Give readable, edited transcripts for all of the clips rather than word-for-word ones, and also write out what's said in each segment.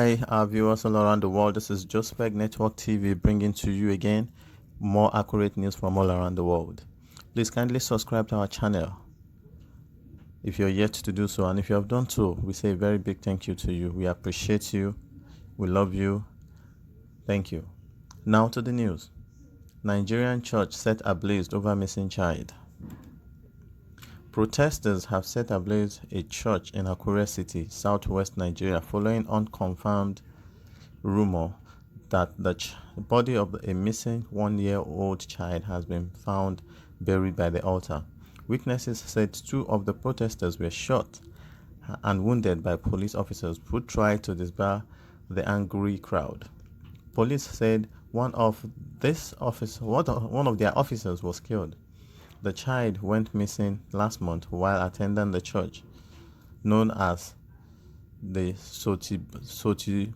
Hi, our viewers all around the world. This is Jospec Network TV bringing to you again more accurate news from all around the world. Please kindly subscribe to our channel if you're yet to do so, and if you have done so, we say a very big thank you to you. We appreciate you. We love you. Thank you. Now to the news. Nigerian church set ablaze over missing child. Protesters have set ablaze a church in Akure City, southwest Nigeria, following unconfirmed rumor that the body of a missing one-year-old child has been found buried by the altar. Witnesses said two of the protesters were shot and wounded by police officers who tried to disperse the angry crowd. Police said one of their officers was killed. The child went missing last month while attending the church known as the Sotibare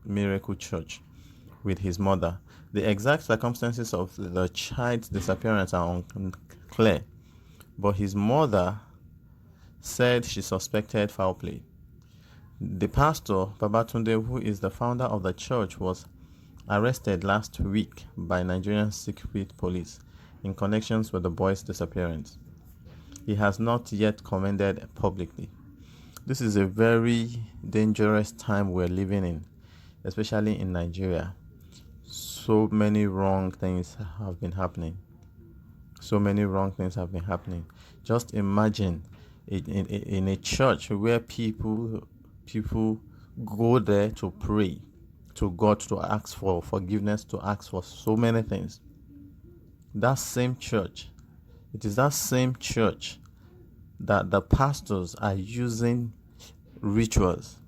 Miracle Church with his mother. The exact circumstances of the child's disappearance are unclear, but his mother said she suspected foul play. The pastor, Babatunde, who is the founder of the church, was arrested last week by Nigerian secret police in connection with the boy's disappearance. He has not yet commented publicly. This is a very dangerous time we're living in, especially in Nigeria. So many wrong things have been happening. Just imagine in a church where people go there to pray to God, to ask for forgiveness, to ask for so many things. It is that same church that the pastors are using rituals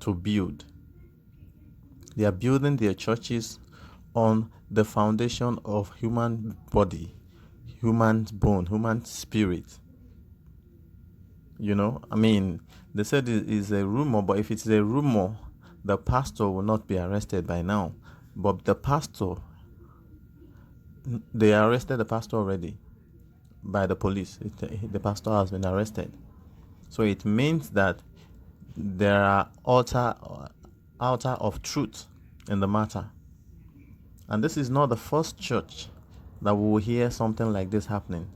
to build. They are building their churches on the foundation of human body, human bone, human spirit. They said it is a rumor, but if it's a rumor, the pastor will not be arrested by now. But they arrested the pastor already by the police. The pastor has been arrested. So it means that there are altar of truth in the matter. And this is not the first church that will hear something like this happening.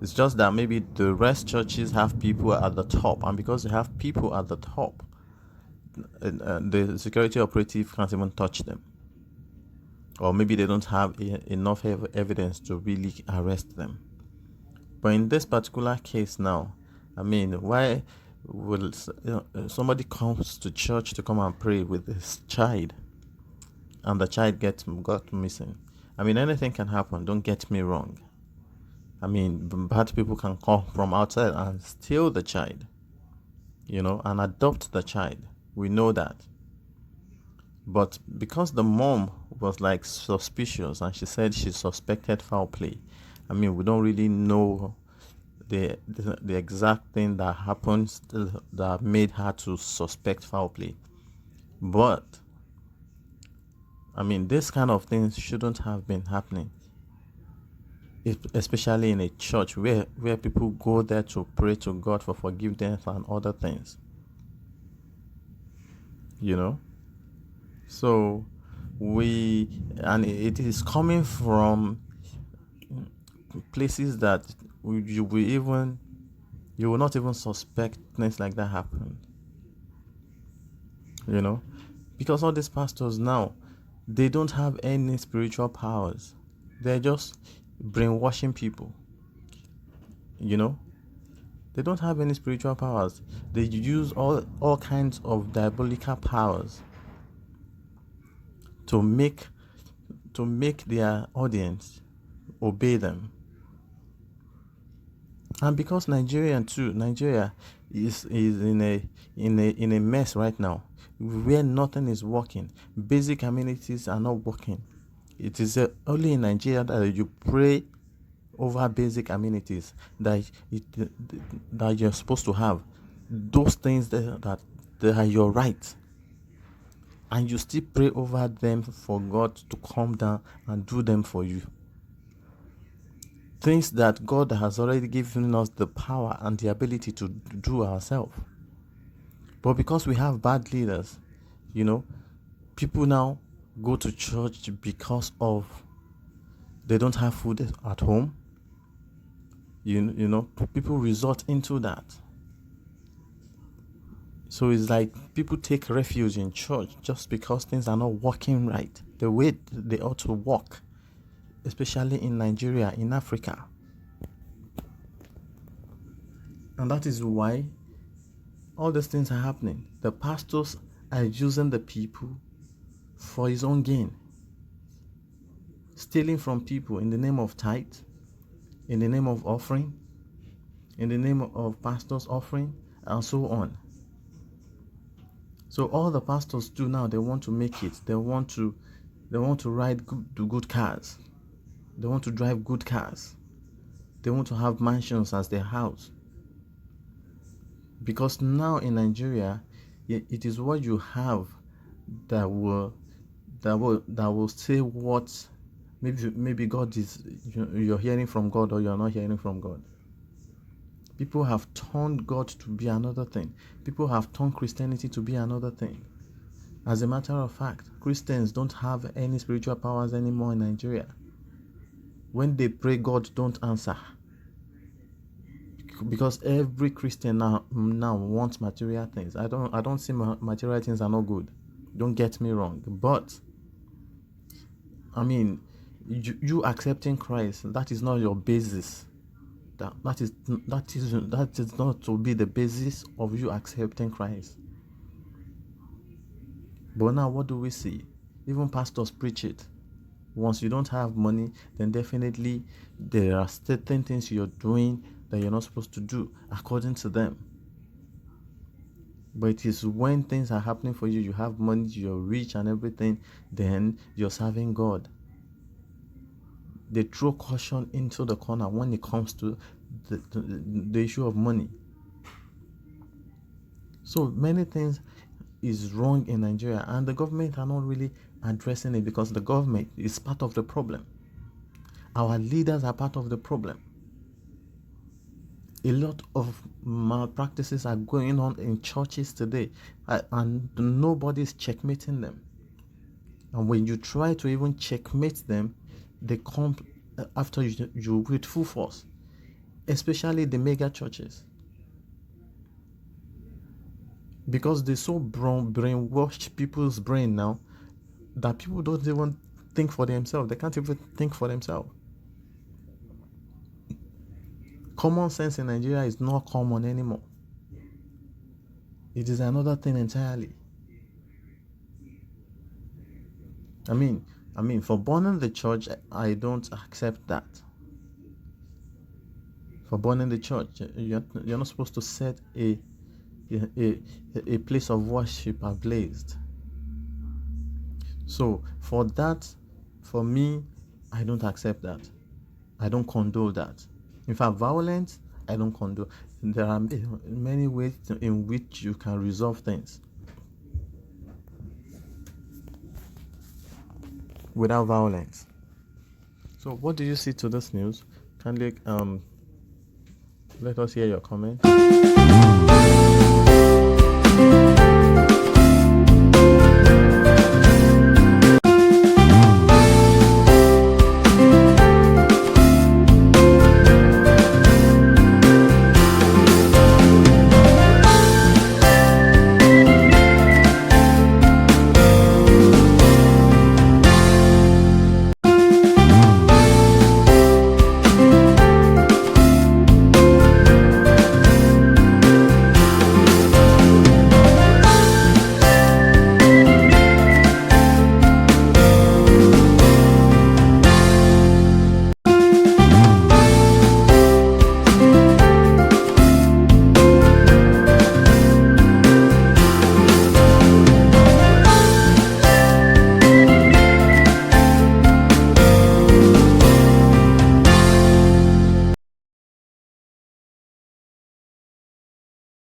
It's just that maybe the rest churches have people at the top, and because they have people at the top, the security operative can't even touch them. Or maybe they don't have enough evidence to really arrest them. But in this particular case now, why will somebody comes to church to come and pray with this child, and the child got missing? Anything can happen, don't get me wrong. Bad people can come from outside and steal the child, and adopt the child. We know that. But because the mom was suspicious and she said she suspected foul play, we don't really know the exact thing that happened that made her to suspect foul play. But this kind of things shouldn't have been happening, especially in a church where people go there to pray to God for forgiveness and other things. So it is coming from places that you will not even suspect things like that happen. Because all these pastors now, they don't have any spiritual powers. They're just brainwashing people. They don't have any spiritual powers. They use all kinds of diabolical powers to make their audience obey them. And because Nigeria is in a mess right now, where nothing is working, basic amenities are not working. It is only in Nigeria that you pray over basic amenities that you're supposed to have. Those things that are your right. And you still pray over them for God to come down and do them for you. Things that God has already given us the power and the ability to do ourselves. But because we have bad leaders, people now go to church because of they don't have food at home. People resort into that. So it's like people take refuge in church just because things are not working right the way they ought to work, especially in Nigeria, in Africa. And that is why all these things are happening. The pastors are using the people for his own gain, stealing from people in the name of tithe, in the name of offering, in the name of pastors' offering, and so on. So all the pastors do now, they want to make it. They want to ride good cars. They want to drive good cars. They want to have mansions as their house. Because now in Nigeria, it is what you have that will say what maybe God is. You're hearing from God or you're not hearing from God. People have turned God to be another thing. People have turned Christianity to be another thing. As a matter of fact, Christians don't have any spiritual powers anymore in Nigeria. When they pray, God don't answer. Because every Christian now wants material things. I don't say material things are not good. Don't get me wrong. But you accepting Christ, that is not your basis. That is not to be the basis of you accepting Christ. But now what do we see? Even pastors preach it. Once you don't have money, then definitely there are certain things you're doing that you're not supposed to do according to them. But it is when things are happening for you, you have money, you're rich and everything, then you're serving God. They throw caution into the corner when it comes to the issue of money. So many things is wrong in Nigeria, and the government are not really addressing it because the government is part of the problem. Our leaders are part of the problem. A lot of malpractices are going on in churches today, and nobody's checkmating them. And when you try to even checkmate them, they come after you with full force, especially the mega churches. Because they so brainwashed people's brain now that people don't even think for themselves. They can't even think for themselves. Common sense in Nigeria is not common anymore. It is another thing entirely. For burning the church, I don't accept that. For burning the church, you're not supposed to set a place of worship ablaze. So for that, for me, I don't accept that. I don't condone that. In fact, violence, I don't condone. There are many ways in which you can resolve things without violence. So what do you see to this news? Kindly let us hear your comment.